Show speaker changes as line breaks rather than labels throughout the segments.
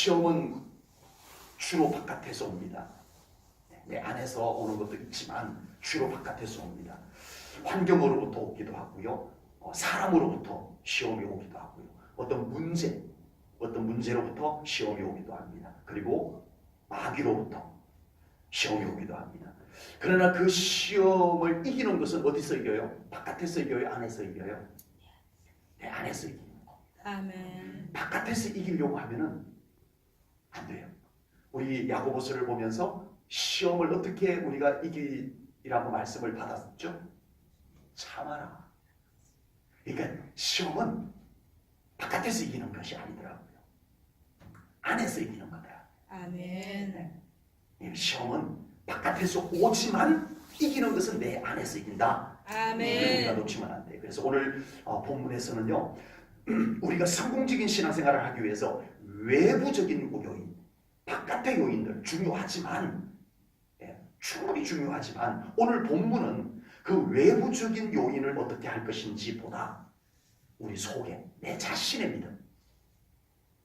시험은 주로 바깥에서 옵니다. 내 안에서 오는 것도 있지만 주로 바깥에서 옵니다. 환경으로부터 오기도 하고요. 사람으로부터 시험이 오기도 하고요. 어떤 문제로부터 시험이 오기도 합니다. 그리고 마귀로부터 시험이 오기도 합니다. 그러나 그 시험을 이기는 것은 어디서 이겨요? 바깥에서 이겨요? 안에서 이겨요? 내 안에서 이기는 거.
아멘.
바깥에서 이기려고 하면은 안 돼요. 우리 야고보서를 보면서 시험을 어떻게 우리가 이기라고 말씀을 받았죠? 참아라. 그러니까 시험은 바깥에서 이기는 것이 아니더라고요. 안에서 이기는 거다.
아멘.
시험은 바깥에서 오지만 이기는 것은 내 안에서 이긴다.
아멘.
우리가 놓치면 안 돼. 그래서 오늘 본문에서는요, 우리가 성공적인 신앙생활을 하기 위해서 외부적인 요인, 바깥의 요인들 중요하지만, 충분히 중요하지만 오늘 본문은 그 외부적인 요인을 어떻게 할 것인지 보다 우리 속에 내 자신의 믿음,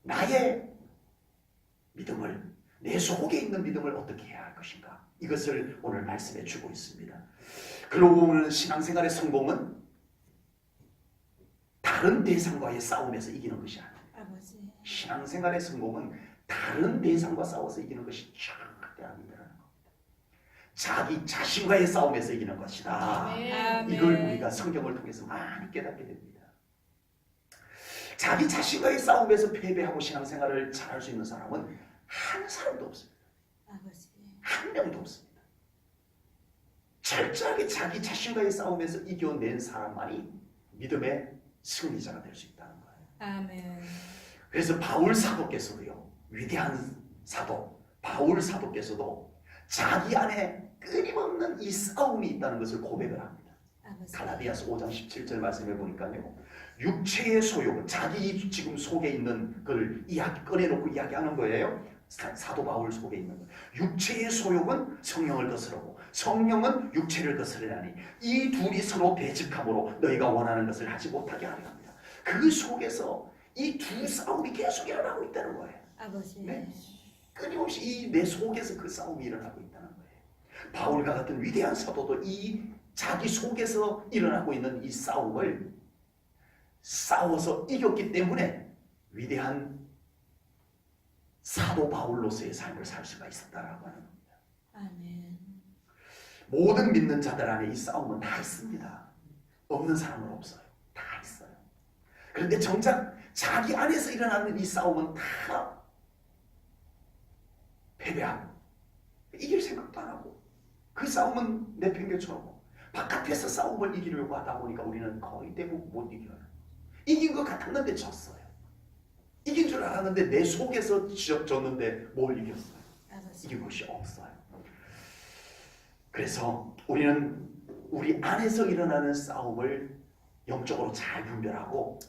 나의 믿음을, 내 속에 있는 믿음을 어떻게 해야 할 것인가, 이것을 오늘 말씀해 주고 있습니다. 그러고 보면 신앙생활의 성공은 다른 대상과의 싸움에서 이기는 것이 아닙니다.
아버지.
신앙생활의 성공은 다른 대상과 싸워서 이기는 것이 절대 아니라는 겁니다. 자기 자신과의 싸움에서 이기는 것이다.
아멘.
이걸 우리가 성경을 통해서 많이 깨닫게 됩니다. 자기 자신과의 싸움에서 패배하고 신앙생활을 잘할 수 있는 사람은 한 사람도 없습니다.
아버지.
한 명도 없습니다. 철저하게 자기 자신과의 싸움에서 이겨낸 사람만이 믿음의 승리자가 될 수 있다는 거예요.
아멘.
그래서 바울 사도께서도요, 위대한 사도 바울 사도께서도 자기 안에 끊임없는 이 싸움이 있다는 것을 고백을 합니다.
아버지.
갈라디아서 5장 17절 말씀해 보니까요, 육체의 소욕은 자기 지금 속에 있는 걸 꺼내놓고 이야기하는 거예요. 사도 바울 속에 있는 것. 육체의 소욕은 성령을 거스르고 성령은 육체를 거스르나니 이 둘이 서로 대적함으로 너희가 원하는 것을 하지 못하게 하려 합니다. 그 속에서 이 두 싸움이 계속 일어나고 있다는 거예요.
아버지.
네? 끊임없이 이 내 속에서 그 싸움이 일어나고 있다는 거예요. 바울과 같은 위대한 사도도 이 자기 속에서 일어나고 있는 이 싸움을 싸워서 이겼기 때문에 위대한 사도 바울로서의 삶을 살 수가 있었다라고 하는 겁니다.
아멘.
모든 믿는 자들 안에 이 싸움은 다 있습니다. 없는 사람은 없어요. 다 있어요. 그런데 정작 자기 안에서 일어나는 이 싸움은 다 패배하고 이길 생각도 안 하고 그 싸움은 내팽개쳐놓고 바깥에서 싸움을 이기려고 하다 보니까 우리는 거의 대부분 못 이겨요. 이긴 것 같았는데 졌어요. 이긴 줄 알았는데 내 속에서 졌는데 뭘 이겼어요?
아버지.
이긴 것이 없어요. 그래서 우리는 우리 안에서 일어나는 싸움을 영적으로 잘 분별하고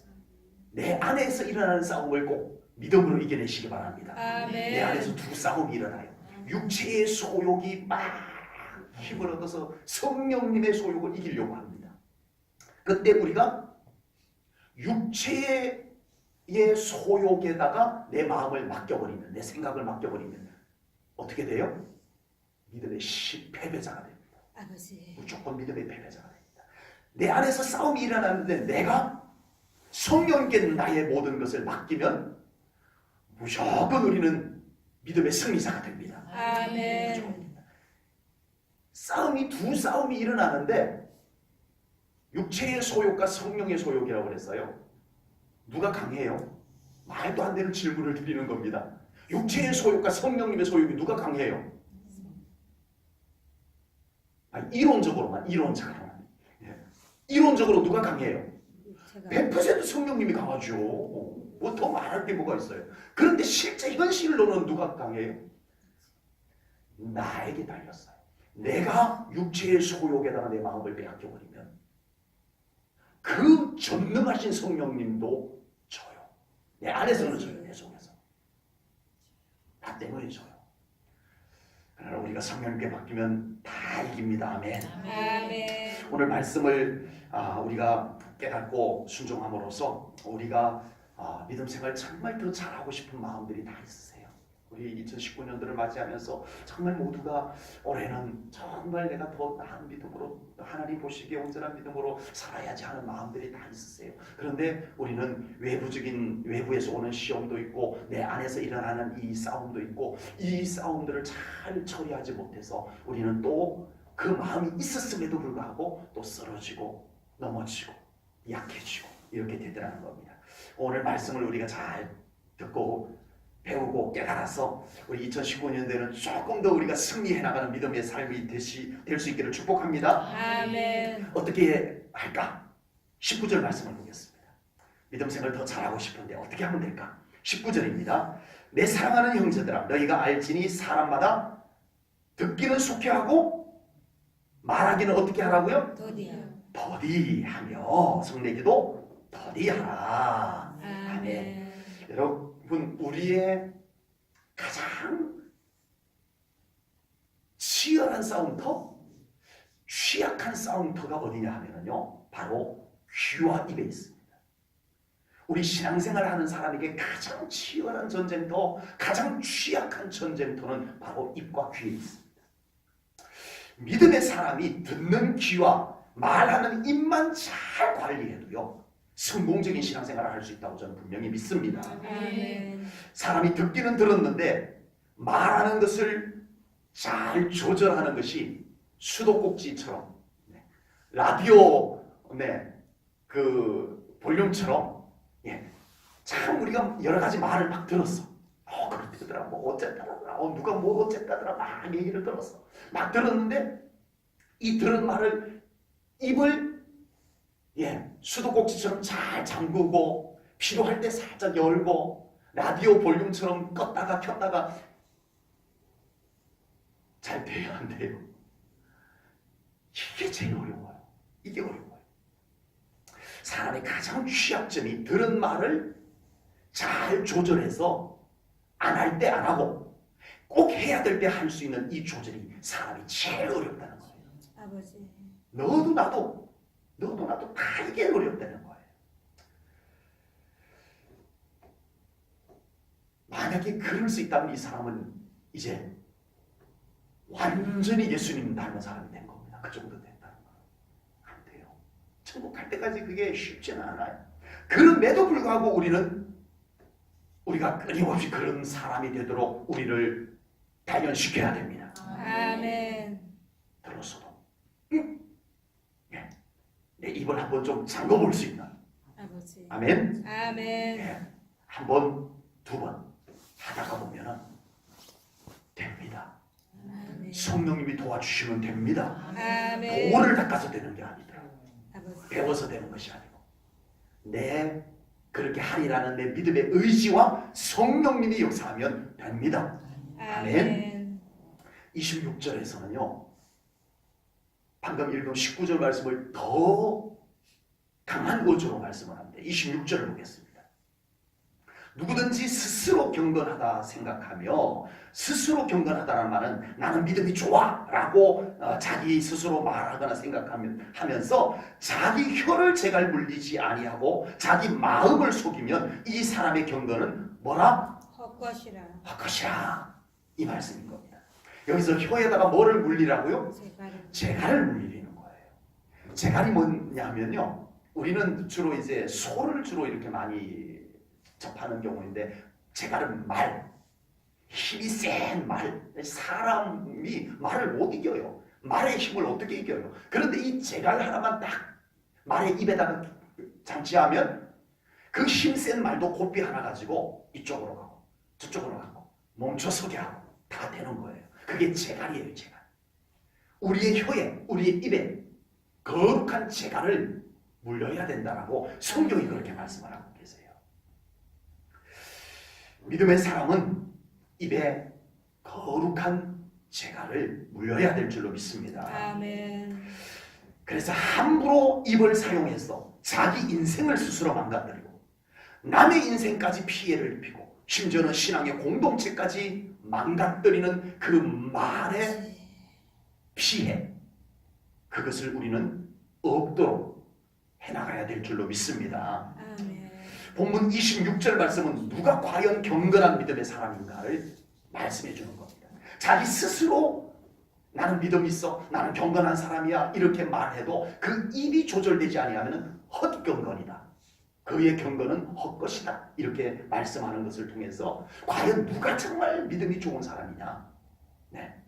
내 안에서 일어나는 싸움을 꼭 믿음으로 이겨내시기 바랍니다.
아멘.
내 안에서 두 싸움이 일어나요. 육체의 소욕이 막 힘을 얻어서 성령님의 소욕을 이기려고 합니다. 그때 우리가 육체의 소욕에다가 내 마음을 맡겨버리면, 내 생각을 맡겨버리면 어떻게 돼요? 믿음의 패배자가 됩니다.
아버지.
무조건 믿음의 패배자가 됩니다. 내 안에서 싸움이 일어나는데 내가 성령께 나의 모든 것을 맡기면 무조건 우리는 믿음의 승리자가 됩니다.
아멘.
무조건입니다. 두 싸움이 일어나는데 육체의 소욕과 성령의 소욕이라고 그랬어요. 누가 강해요? 말도 안 되는 질문을 드리는 겁니다. 육체의 소욕과 성령님의 소욕이 누가 강해요? 이론적으로만. 이론적으로 누가 강해요? 100% 성령님이 강하죠. 뭐 더 말할 게 뭐가 있어요? 그런데 실제 현실로는 누가 강해요? 나에게 달렸어요. 내가 육체의 소욕에다가 내 마음을 빼앗겨버리면 그 전능하신 성령님도 져요. 내 안에서는 져요. 내 속에서. 나 때문에 져요. 그러나 우리가 성령님께 맡기면 다 이깁니다. 아멘.
아멘.
오늘 말씀을 우리가 깨닫고 순종함으로써 우리가 믿음 생활 정말 더 잘하고 싶은 마음들이 다 있으세요. 우리 2019년도를 맞이하면서 정말 모두가 올해는 정말 내가 더 나은 믿음으로 하나님 보시기에 온전한 믿음으로 살아야지 하는 마음들이 다 있었어요. 그런데 우리는 외부에서 오는 시험도 있고 내 안에서 일어나는 이 싸움도 있고 이 싸움들을 잘 처리하지 못해서 우리는 또 그 마음이 있었음에도 불구하고 또 쓰러지고 넘어지고 약해지고 이렇게 되더라는 겁니다. 오늘 말씀을 우리가 잘 듣고 배우고 깨달아서 우리 2019년도에는 조금 더 우리가 승리해 나가는 믿음의 삶이 될 수 있기를 축복합니다.
아멘.
어떻게 할까? 19절 말씀을 보겠습니다. 믿음 생활을 더 잘하고 싶은데 어떻게 하면 될까? 19절입니다. 내 사랑하는 형제들아 너희가 알지니 사람마다 듣기는 속회하고 말하기는 어떻게 하라고요?
더디야.
더디하며 성내기도 더디하라.
아멘.
여러분 우리의 가장 치열한 싸움터, 취약한 싸움터가 어디냐 하면요 바로 귀와 입에 있습니다. 우리 신앙생활을 하는 사람에게 가장 치열한 전쟁터, 가장 취약한 전쟁터는 바로 입과 귀에 있습니다. 믿음의 사람이 듣는 귀와 말하는 입만 잘 관리해도요 성공적인 신앙생활을 할 수 있다고 저는 분명히 믿습니다.
아멘.
사람이 듣기는 들었는데 말하는 것을 잘 조절하는 것이 수도꼭지처럼 라디오 그 볼륨처럼 참 우리가 여러 가지 말을 막 들었어. 그렇더라. 뭐 어쨌다더라. 누가 뭐 어쨌다더라. 막 얘기를 들었어. 막 들었는데 이 들은 말을 입을 수도꼭지처럼 잘 잠그고 필요할 때 살짝 열고 라디오 볼륨처럼 껐다가 켰다가 잘 돼요 안 돼요? 이게 제일 어려워요. 이게 어려워요. 사람의 가장 취약점이 들은 말을 잘 조절해서 안 할 때 안 하고 꼭 해야 될 때 할 수 있는 이 조절이 사람이 제일 어렵다는 거예요.
아버지.
너도 나도 다 이게 어렵다는 거예요. 만약에 그럴 수 있다면 이 사람은 이제 완전히 예수님 닮은 사람이 된 겁니다. 그 정도 된다는 거예요. 안 돼요. 천국 갈 때까지 그게 쉽지는 않아요. 그럼에도 불구하고 우리가 끊임없이 그런 사람이 되도록 우리를 단련시켜야 됩니다.
아멘.
들었어도 내 입을 한번 좀 잠궈볼 수 있는
아버지.
아멘.
아멘.
한 번, 두 번 하다가 보면은 됩니다.
아멘.
성령님이 도와주시면 됩니다.
아멘.
돌을 닦아서 되는 게 아니더라.
아버지.
배워서 되는 것이 아니고 내 그렇게 하리라는 내 믿음의 의지와 성령님이 역사하면 됩니다.
아멘.
26절에서는요 방금 읽은 19절 말씀을 더 강한 어조로 말씀을 합니다. 26절을 보겠습니다. 누구든지 스스로 경건하다 생각하며, 스스로 경건하다는 말은 나는 믿음이 좋아 라고 자기 스스로 말하거나 생각하면서 자기 혀를 제갈 물리지 아니하고 자기 마음을 속이면 이 사람의 경건은 뭐라?
헛것이라.
헛것이라. 이 말씀인 겁니다. 여기서 혀에다가 뭐를 물리라고요? 재갈을 물리는 거예요. 재갈이 뭐냐면요, 우리는 주로 이제 소를 주로 이렇게 많이 접하는 경우인데, 재갈은 말, 힘이 센 말, 사람이 말을 못 이겨요. 말의 힘을 어떻게 이겨요? 그런데 이 재갈 하나만 딱 말의 입에다가 장치하면 그 힘 센 말도 고삐 하나 가지고 이쪽으로 가고 저쪽으로 가고 멈춰서게 하고 다 되는 거예요. 그게 재갈이에요. 재갈. 우리의 혀에, 우리의 입에 거룩한 재갈을 물려야 된다라고 성경이 그렇게 말씀을 하고 계세요. 믿음의 사람은 입에 거룩한 재갈을 물려야 될 줄로 믿습니다.
아멘.
그래서 함부로 입을 사용해서 자기 인생을 스스로 망가뜨리고 남의 인생까지 피해를 입히고 심지어는 신앙의 공동체까지 망가뜨리는 그 말의 피해, 그것을 우리는 없도록 해나가야 될 줄로 믿습니다.
아멘.
본문 26절 말씀은 누가 과연 경건한 믿음의 사람인가를 말씀해 주는 겁니다. 자기 스스로 나는 믿음이 있어, 나는 경건한 사람이야 이렇게 말해도 그 입이 조절되지 아니하면 헛경건이다. 그의 경건은 헛것이다. 이렇게 말씀하는 것을 통해서 과연 누가 정말 믿음이 좋은 사람이냐? 네.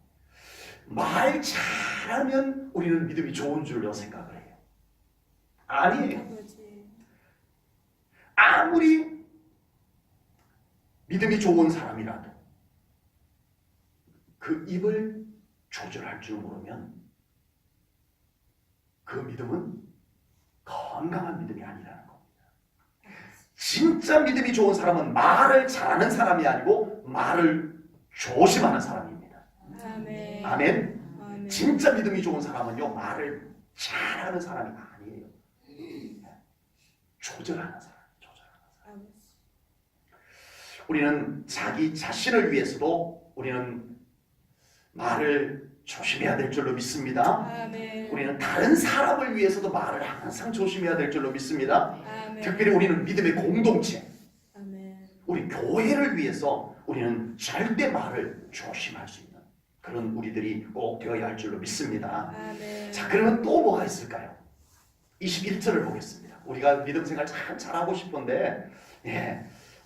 말 잘하면 우리는 믿음이 좋은 줄로 생각을 해요. 아니에요.
아버지.
아무리 믿음이 좋은 사람이라도 그 입을 조절할 줄 모르면 그 믿음은 건강한 믿음이 아니라는 겁니다. 진짜 믿음이 좋은 사람은 말을 잘하는 사람이 아니고 말을 조심하는 사람입니다.
아멘.
아멘.
아멘.
진짜 믿음이 좋은 사람은요, 말을 잘하는 사람이 아니에요. 조절하는 사람.
아버지.
우리는 자기 자신을 위해서도 우리는 말을 조심해야 될 줄로 믿습니다.
아멘.
우리는 다른 사람을 위해서도 말을 항상 조심해야 될 줄로 믿습니다.
아멘.
특별히 우리는 믿음의 공동체,
아멘.
우리 교회를 위해서 우리는 절대 말을 조심할 수 있는 그런 우리들이 꼭 되어야 할 줄로 믿습니다.
아멘.
자, 그러면 또 뭐가 있을까요? 21절을 보겠습니다. 우리가 믿음 생활 참 잘하고 싶은데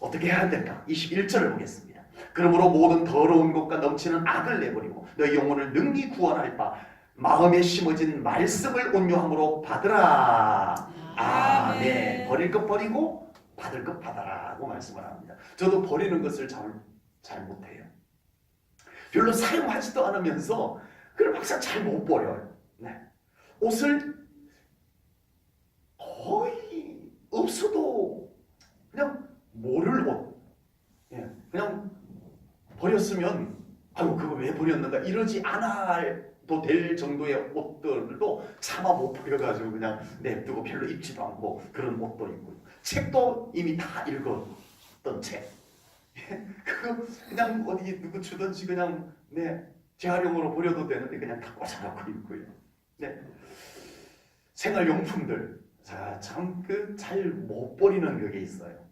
어떻게 해야 될까? 21절을 보겠습니다. 그러므로 모든 더러운 것과 넘치는 악을 내버리고 너희 영혼을 능히 구원할 바 마음에 심어진 말씀을 온유함으로 받으라. 아멘. 버릴 것 버리고 받을 것 받아라고 말씀을 합니다. 저도 버리는 것을 잘 못해요. 별로 사용하지도 않으면서 그걸 막상 잘 못 버려요. 네. 옷을 거의 없어도 그냥 모를 옷, 그냥 버렸으면 아유 그거 왜 버렸는가 이러지 않아도 될 정도의 옷들도 차마 못 버려가지고 그냥 냅두고 별로 입지도 않고 그런 옷도 있고요. 책도 이미 다 읽었던 책, 그거 그냥 어디 누구 주든지 그냥 재활용으로 버려도 되는데 그냥 다 꽂아놓고 있고요. 생활용품들 참 그 잘 못 버리는 그게 있어요.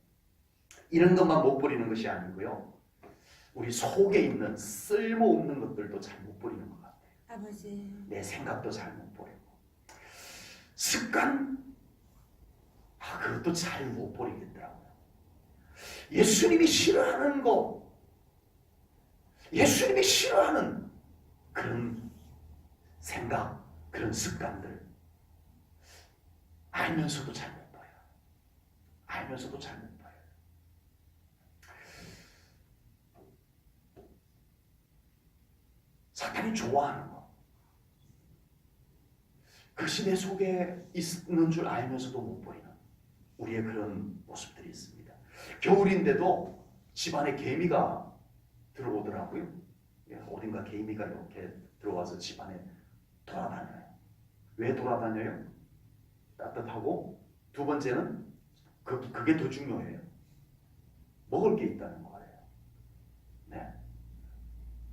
이런 것만 못 버리는 것이 아니고요. 우리 속에 있는 쓸모없는 것들도 잘 못 버리는 것 같아요.
아버지.
내 생각도 잘 못 버리고 습관 그것도 잘 못 버리겠더라고요. 예수님이 싫어하는 거, 예수님이 싫어하는 그런 생각, 그런 습관들 알면서도 잘 못 버려요. 알면서도 잘 못 버려요. 사탄이 좋아하는 거, 그것이 내 속에 있는 줄 알면서도 못 버리는 우리의 그런 모습들이 있습니다. 겨울인데도 집안에 개미가 들어오더라고요. 어딘가 개미가 이렇게 들어와서 집안에 돌아다녀요. 왜 돌아다녀요? 따뜻하고, 두 번째는 그게 더 중요해요. 먹을 게 있다는 거예요.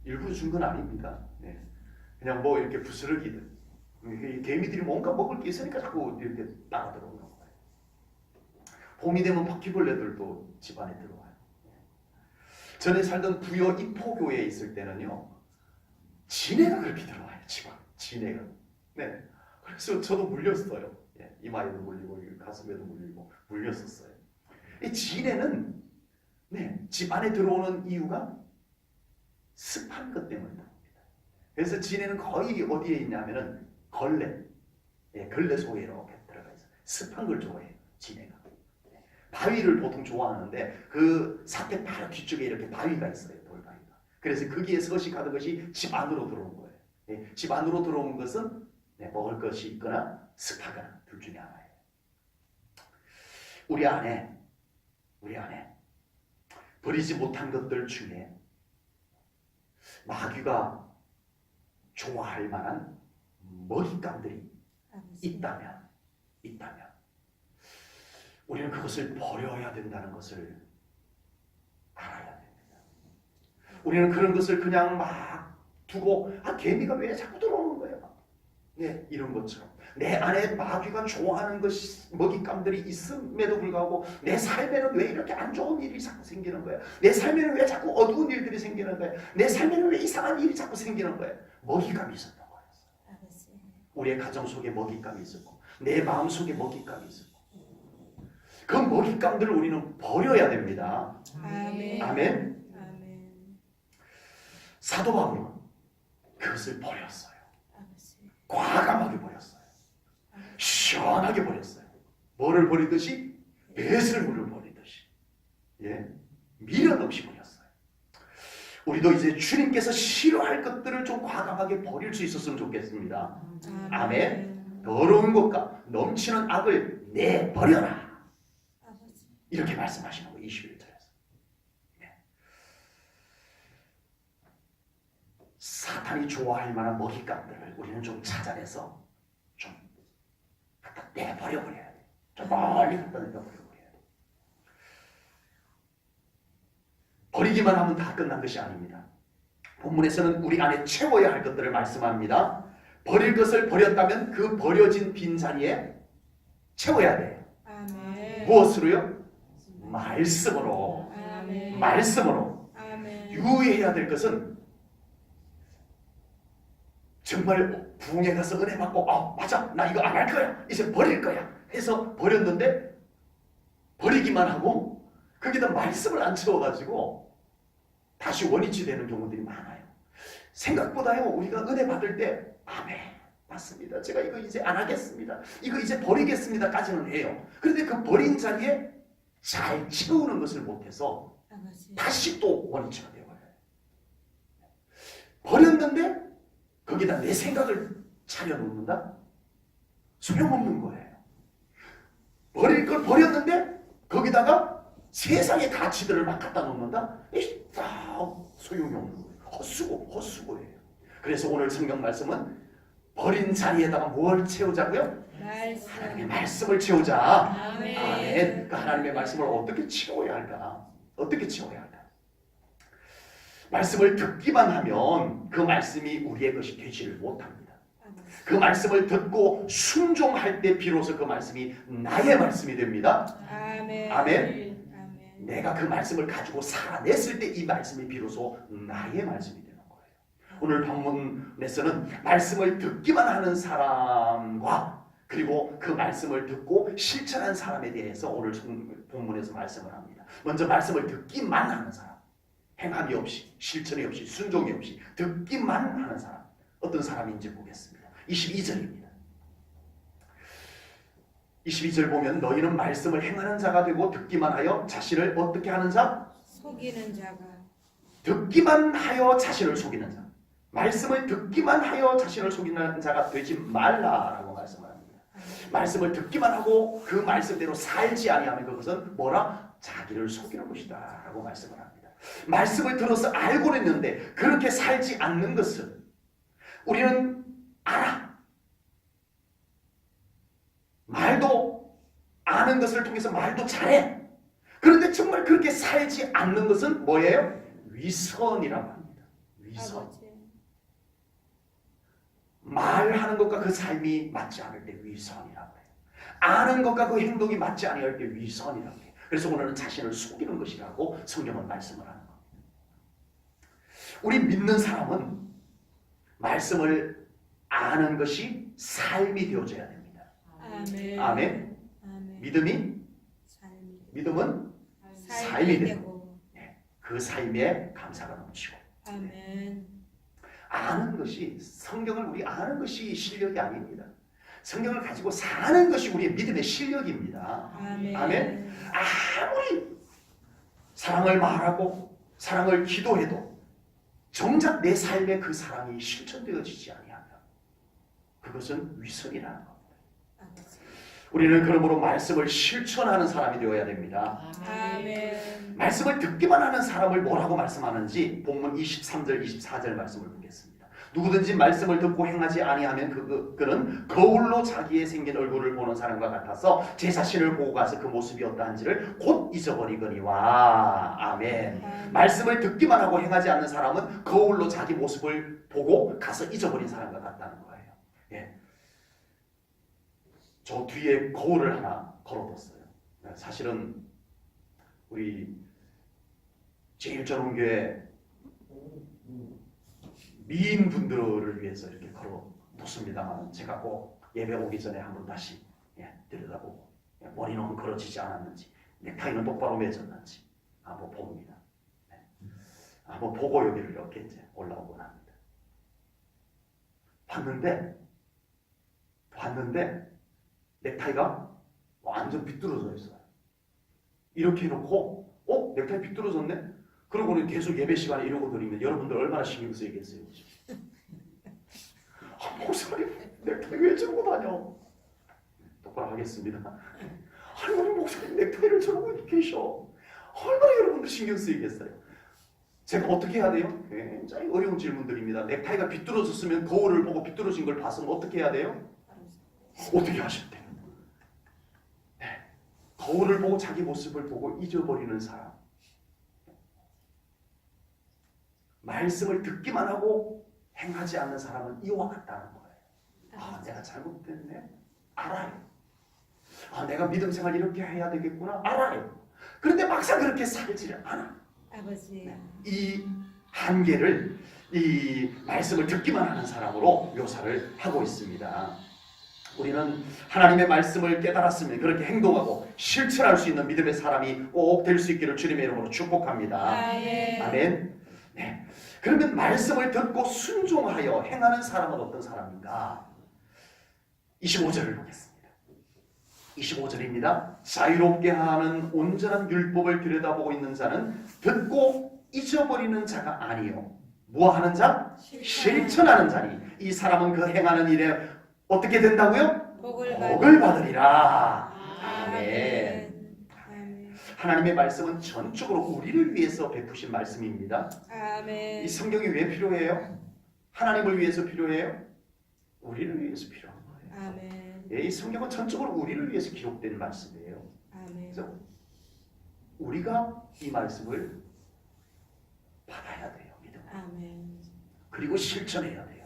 일부러 준 건 아닙니다. 그냥 뭐 이렇게 부스러기들, 개미들이 뭔가 먹을 게 있으니까 자꾸 이렇게 따라 들어오는 거예요. 봄이 되면 바퀴벌레들도 집안에 들어와요. 전에 살던 부여 이포교에 있을 때는요, 지네가 그렇게 들어와요. 집안 지네가. 그래서 저도 물렸어요. 이마에도 물리고 가슴에도 물리고 물렸었어요. 이 지네는 집 안에 들어오는 이유가 습한 것 때문이다. 그래서 지네는 거의 어디에 있냐면은 걸레 속에 이렇게 들어가 있어요. 습한 걸 좋아해요. 지네가. 바위를 보통 좋아하는데 그 사태 바로 뒤쪽에 이렇게 바위가 있어요. 돌바위가. 그래서 거기에 서식하던 것이 집 안으로 들어온 거예요. 집 안으로 들어온 것은 먹을 것이 있거나 습하거나 둘 중에 하나예요. 우리 안에 버리지 못한 것들 중에 마귀가 좋아할 만한 먹잇감들이
아버지.
있다면 우리는 그것을 버려야 된다는 것을 알아야 됩니다. 우리는 그런 것을 그냥 막 두고 개미가 왜 자꾸 들어오는 거예요? 이런 것처럼 내 안에 마귀가 좋아하는 것이 먹잇감들이 있음에도 불구하고 내 삶에는 왜 이렇게 안 좋은 일이 자꾸 생기는 거야? 내 삶에는 왜 자꾸 어두운 일들이 생기는 거야? 내 삶에는 왜 이상한 일이 자꾸 생기는 거야? 먹잇감이 있었던 거였어.
아버지.
우리의 가정 속에 먹잇감이 있었고 내 마음 속에 먹잇감이 있었고 그 먹잇감들을 우리는 버려야 됩니다.
아멘.
아멘.
아멘.
사도 바울은 그것을 버렸어요.
아버지.
과감하게 버렸어요. 시원하게 버렸어요. 뭐를 버리듯이 배설물을 버리듯이 미련 없이 버렸어요. 우리도 이제 주님께서 싫어할 것들을 좀 과감하게 버릴 수 있었으면 좋겠습니다. 아멘. 더러운 것과 넘치는 악을 내버려라.
아버지.
이렇게 말씀하시는 거예요. 21절에서. 사탄이 좋아할 만한 먹잇감들을 우리는 좀 찾아내서 좀 갖다 내버려버려야 돼. 좀 멀리 갖다 내버려버려야 돼. 버리기만 하면 다 끝난 것이 아닙니다. 본문에서는 우리 안에 채워야 할 것들을 말씀합니다. 버릴 것을 버렸다면 그 버려진 빈자리에 채워야 돼요.
아멘.
무엇으로요? 말씀으로.
아멘.
말씀으로.
아멘.
유의해야 될 것은 정말 부흥에 가서 은혜 받고 맞아 나 이거 안 할 거야 이제 버릴 거야 해서 버렸는데 버리기만 하고 거기다 말씀을 안 채워가지고 다시 원위치 되는 경우들이 많아요. 생각보다요 우리가 은혜 받을 때 아멘 맞습니다 제가 이거 이제 안 하겠습니다 이거 이제 버리겠습니다 까지는 해요. 그런데 그 버린 자리에 잘 채우는 것을 못해서
아버지.
다시 또 원위치가 되어버려요. 버렸는데 거기다 내 생각을 차려놓는다? 소용없는 거예요. 버릴 걸 버렸는데 거기다가 세상의 가치들을 막 갖다 놓는다? 소용이 없는 거예요. 헛수고예요. 그래서 오늘 성경 말씀은 버린 자리에다가 뭘 채우자고요? 하나님의 말씀을 채우자.
아멘.
아멘. 그 하나님의 말씀을 어떻게 채워야 할까? 어떻게 채워야 할까? 말씀을 듣기만 하면 그 말씀이 우리의 것이 되지를 못합니다. 그 말씀을 듣고 순종할 때 비로소 그 말씀이 나의 말씀이 됩니다.
아멘.
아멘.
아멘.
내가 그 말씀을 가지고 살아냈을 때 이 말씀이 비로소 나의 말씀이 되는 거예요. 오늘 본문에서는 말씀을 듣기만 하는 사람과 그리고 그 말씀을 듣고 실천한 사람에 대해서 오늘 본문에서 말씀을 합니다. 먼저 말씀을 듣기만 하는 사람. 행함이 없이 실천이 없이 순종이 없이 듣기만 하는 사람 어떤 사람인지 보겠습니다. 22절입니다. 22절 보면 너희는 말씀을 행하는 자가 되고 듣기만 하여 자신을 어떻게 하는 자?
속이는 자가.
듣기만 하여 자신을 속이는 자. 말씀을 듣기만 하여 자신을 속이는 자가 되지 말라라고 말씀을 합니다. 말씀을 듣기만 하고 그 말씀대로 살지 아니하면 그것은 뭐라? 자기를 속이는 것이다 라고 말씀을 합니다. 말씀을 들어서 알고는 있는데 그렇게 살지 않는 것은 우리는 알아. 말도 아는 것을 통해서 말도 잘해. 그런데 정말 그렇게 살지 않는 것은 뭐예요? 위선이라고 합니다. 위선.
아버지.
말하는 것과 그 삶이 맞지 않을 때 위선이라고 해요. 아는 것과 그 행동이 맞지 않을 때 위선이라고 해요. 그래서 오늘은 자신을 속이는 것이라고 성경은 말씀을 하는 겁니다. 우리 믿는 사람은 말씀을 아는 것이 삶이 되어져야 됩니다.
아멘.
아멘.
아멘.
믿음은 삶이 되고 그 삶에 감사가 넘치고
아멘.
아는 것이 성경을 우리 아는 것이 실력이 아닙니다. 성경을 가지고 사는 것이 우리의 믿음의 실력입니다.
아멘.
아멘. 아무리 사랑을 말하고 사랑을 기도해도 정작 내 삶에 그 사랑이 실천되어지지 아니하면 그것은 위선이라는 겁니다.
아버지.
우리는 그러므로 말씀을 실천하는 사람이 되어야 됩니다.
아멘.
말씀을 듣기만 하는 사람을 뭐라고 말씀하는지 본문 23절 24절 말씀을 보겠습니다. 누구든지 말씀을 듣고 행하지 아니하면 그는 거울로 자기의 생긴 얼굴을 보는 사람과 같아서 제 자신을 보고 가서 그 모습이 어떠한지를 곧 잊어버리거니와. 아멘. 말씀을 듣기만 하고 행하지 않는 사람은 거울로 자기 모습을 보고 가서 잊어버린 사람과 같다는 거예요. 예. 저 뒤에 거울을 하나 걸어뒀어요. 사실은 우리 제1전원교회 미인분들을 위해서 이렇게 걸어뒀습니다만 제가 꼭 예배 오기 전에 한번 다시 들여다보고 머리는 걸어지지 않았는지 넥타이는 똑바로 맺었는지 한번 봅니다. 한번 보고 여기를 이렇게 이제 올라오곤 합니다. 봤는데 넥타이가 완전 비뚤어져 있어요. 이렇게 해놓고 넥타이 비뚤어졌네? 그러고는 계속 예배 시간에 이러고 드리면 여러분들 얼마나 신경 쓰이겠어요. 목사님 넥타이 왜 저러고 다녀? 똑바로 하겠습니다. 아니 우리 목사님 넥타이를 저러고 계셔. 얼마나 여러분들 신경 쓰이겠어요. 제가 어떻게 해야 돼요? 굉장히 어려운 질문들입니다. 넥타이가 비뚤어졌으면 거울을 보고 비뚤어진 걸 봤으면 어떻게 해야 돼요? 어떻게 하셔야 돼요? 거울을 보고 자기 모습을 보고 잊어버리는 사람, 말씀을 듣기만 하고 행하지 않는 사람은 이와 같다는 거예요. 내가 잘못됐네? 알아요. 내가 믿음 생활 이렇게 해야 되겠구나? 알아요. 그런데 막상 그렇게 살지를 않아.
아버지.
이 한계를 이 말씀을 듣기만 하는 사람으로 묘사를 하고 있습니다. 우리는 하나님의 말씀을 깨달았으면 그렇게 행동하고 실천할 수 있는 믿음의 사람이 꼭 될 수 있기를 주님의 이름으로 축복합니다. 아멘. 네. 그러면 말씀을 듣고 순종하여 행하는 사람은 어떤 사람인가? 25절을 보겠습니다. 25절입니다. 자유롭게 하는 온전한 율법을 들여다보고 있는 자는 듣고 잊어버리는 자가 아니요 무하는 자? 실천하는 자니 이 사람은 그 행하는 일에 어떻게 된다고요? 복을 받으리라. 아멘. 하나님의 말씀은 전적으로 우리를 위해서 베푸신 말씀입니다.
아멘.
이 성경이 왜 필요해요? 하나님을 위해서 필요해요? 우리를 위해서 필요한 거예요.
아멘.
이 성경은 전적으로 우리를 위해서 기록된 말씀이에요.
아멘.
그래서 우리가 이 말씀을 받아야 돼요. 믿음.
아멘.
그리고 실천해야 돼요.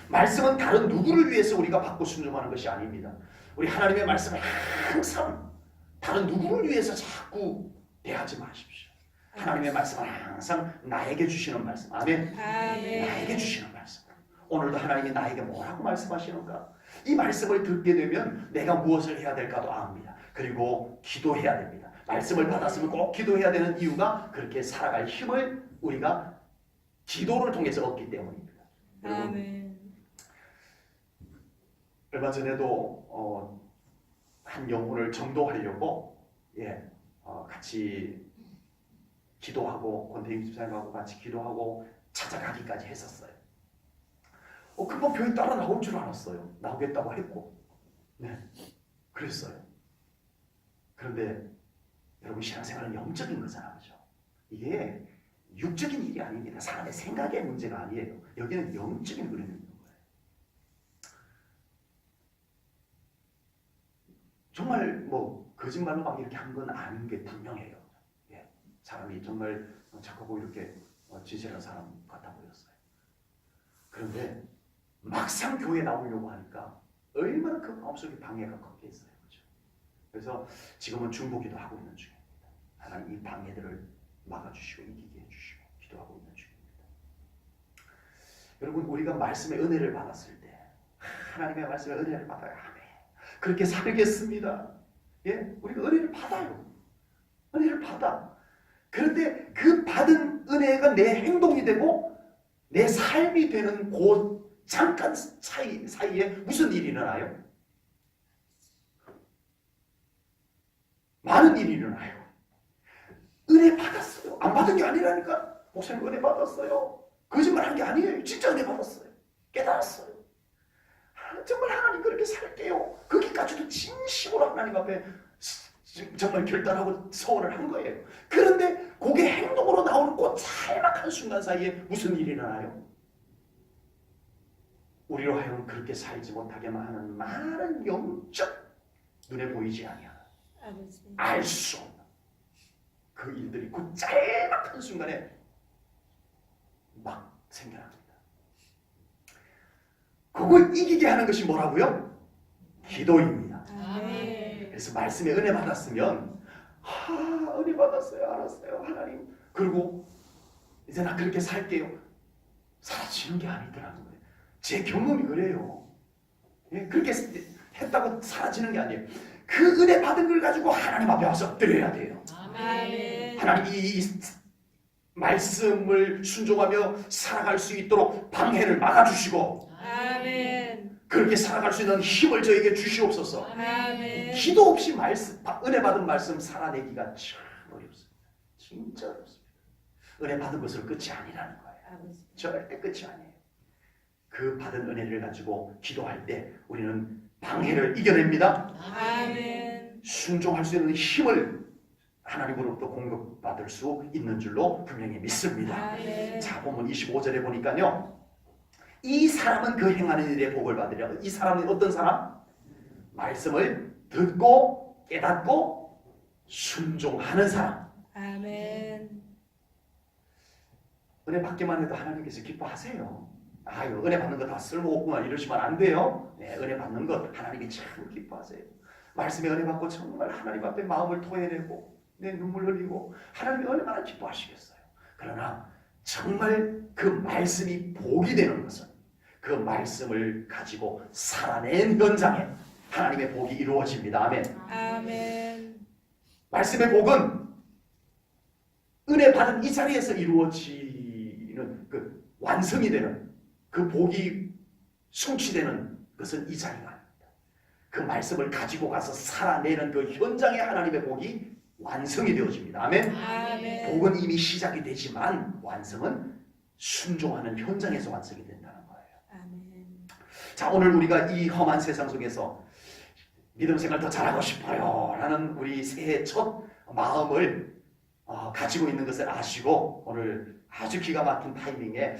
말씀은 다른 누구를 위해서 우리가 받고 순종하는 것이 아닙니다. 우리 하나님의 말씀을 항상 다른 누구를 위해서 자꾸 대하지 마십시오. 하나님의 말씀은 항상 나에게 주시는 말씀. 아멘. 나에게 주시는 말씀. 오늘도 하나님이 나에게 뭐라고 말씀하시는가? 이 말씀을 듣게 되면 내가 무엇을 해야 될까도 압니다. 그리고 기도해야 됩니다. 말씀을 받았으면 꼭 기도해야 되는 이유가 그렇게 살아갈 힘을 우리가 기도를 통해서 얻기 때문입니다.
아멘.
얼마 전에도 한 영혼을 전도하려고 같이 기도하고 권태임 집사님하고 같이 기도하고 찾아가기까지 했었어요. 금방 교회 따라 나올 줄 알았어요. 나오겠다고 했고, 그랬어요. 그런데 여러분 신앙생활은 영적인 거잖아요, 그렇죠? 이게 육적인 일이 아닙니다. 사람의 생각의 문제가 아니에요. 여기는 영적인 흐름입니다. 정말 뭐 거짓말로 막 이렇게 한 건 아닌 게 분명해요. 사람이 정말 착하고 이렇게 진실한 사람 같아 보였어요. 그런데 막상 교회에 나오려고 하니까 얼마나 그 마음속에 방해가 컸겠어요. 그렇죠? 그래서 지금은 중보기도 하고 있는 중입니다. 하나님 이 방해들을 막아주시고 이기게 해주시고 기도하고 있는 중입니다. 여러분 우리가 말씀의 은혜를 받았을 때 하나님의 말씀의 은혜를 받아야 합니다. 그렇게 살겠습니다. 우리가 은혜를 받아요. 은혜를 받아. 그런데 그 받은 은혜가 내 행동이 되고 내 삶이 되는 그 잠깐 사이에 무슨 일이 일어나요? 많은 일이 일어나요. 은혜 받았어요. 안 받은 게 아니라니까. 목사님 은혜 받았어요. 거짓말한 게 아니에요. 진짜 은혜 받았어요. 깨달았어요. 정말 하나님 그렇게 살게요. 거기까지도 진심으로 하나님 앞에 정말 결단하고 서원을 한 거예요. 그런데 그게 행동으로 나오는 그 짤막한 순간 사이에 무슨 일이 일어나요? 우리로 하여금 그렇게 살지 못하게만 하는 많은 영적 눈에 보이지 아니하는 알 수 없는 그 일들이 그 짤막한 순간에 막 생겨납니다. 그걸 이기게 하는 것이 뭐라고요? 기도입니다.
아멘.
그래서 말씀에 은혜 받았으면 은혜 받았어요. 알았어요. 하나님. 그리고 이제 나 그렇게 살게요. 사라지는 게 아니더라고요. 제 경험이 그래요. 예, 그렇게 했다고 사라지는 게 아니에요. 그 은혜 받은 걸 가지고 하나님 앞에 와서 엎드려야 돼요.
아멘.
하나님 이 말씀을 순종하며 살아갈 수 있도록 방해를 막아주시고
아멘.
그렇게 살아갈 수 있는 힘을 저에게 주시옵소서.
아멘.
기도 없이 은혜 받은 말씀 살아내기가 참 어렵습니다. 진짜 어렵습니다. 은혜 받은 것으로 끝이 아니라는 거예요.
아버지.
절대 끝이 아니에요. 그 받은 은혜를 가지고 기도할 때 우리는 방해를 이겨냅니다.
아멘.
순종할 수 있는 힘을 하나님으로부터 공급받을 수 있는 줄로 분명히 믿습니다.
아멘.
자, 본문 25절에 보니까요. 이 사람은 그 행하는 일에 복을 받으려. 이 사람은 어떤 사람? 말씀을 듣고 깨닫고 순종하는 사람.
아멘.
은혜 받기만 해도 하나님께서 기뻐하세요. 아유, 은혜 받는 거 다 쓸모없구나 이러시면 안 돼요. 네, 은혜 받는 것 하나님이 참 기뻐하세요. 말씀에 은혜 받고 정말 하나님 앞에 마음을 토해내고 내 눈물 흘리고 하나님이 얼마나 기뻐하시겠어요. 그러나 정말 그 말씀이 복이 되는 것은 그 말씀을 가지고 살아낸 현장에 하나님의 복이 이루어집니다. 아멘.
아멘.
말씀의 복은 은혜 받은 이 자리에서 이루어지는 그 완성이 되는 그 복이 성취되는 것은 이 자리가 아닙니다. 그 말씀을 가지고 가서 살아내는 그 현장에 하나님의 복이 완성이 되어집니다. 아멘.
아멘.
복은 이미 시작이 되지만 완성은 순종하는 현장에서 완성이 된다는 거예요.
아멘.
자, 오늘 우리가 이 험한 세상 속에서 믿음 생활 더 잘하고 싶어요 라는 우리 새해 첫 마음을 가지고 있는 것을 아시고 오늘 아주 기가 막힌 타이밍에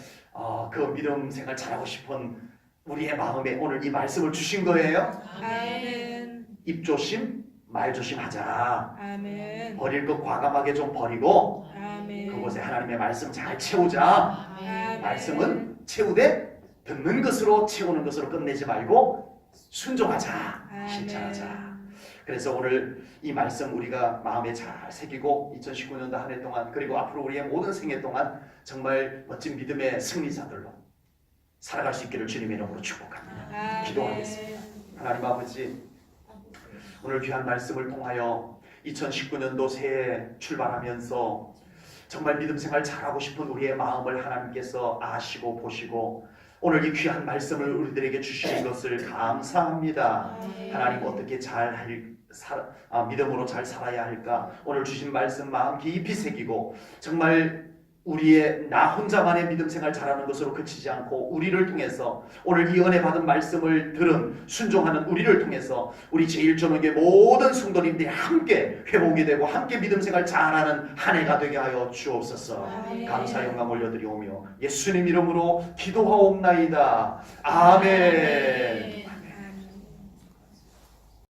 그 믿음 생활 잘하고 싶은 우리의 마음에 오늘 이 말씀을 주신 거예요.
아멘.
입 조심, 말 조심하자.
아멘.
버릴 것 과감하게 좀 버리고
아멘.
그곳에 하나님의 말씀 잘 채우자.
아멘.
말씀은 채우되 듣는 것으로 채우는 것으로 끝내지 말고 순종하자.
아멘.
실천하자. 그래서 오늘 이 말씀 우리가 마음에 잘 새기고 2019년도 한 해 동안 그리고 앞으로 우리의 모든 생애 동안 정말 멋진 믿음의 승리자들로 살아갈 수 있기를 주님의 이름으로 축복합니다.
아멘.
기도하겠습니다. 하나님 아버지, 오늘 귀한 말씀을 통하여 2019년도 새해 출발하면서 정말 믿음 생활 잘하고 싶은 우리의 마음을 하나님께서 아시고 보시고 오늘 이 귀한 말씀을 우리들에게 주시는 것을 감사합니다. 하나님 어떻게 믿음으로 잘 살아야 할까? 오늘 주신 말씀 마음 깊이 새기고 정말 우리의 나 혼자만의 믿음 생활 잘하는 것으로 그치지 않고 우리를 통해서 오늘 이 은혜 받은 말씀을 들은 순종하는 우리를 통해서 우리 제1전역의 모든 성도님들이 함께 회복이 되고 함께 믿음 생활 잘하는 한 해가 되게 하여 주옵소서.
아멘.
감사 영광 올려드리오며 예수님 이름으로 기도하옵나이다. 아멘.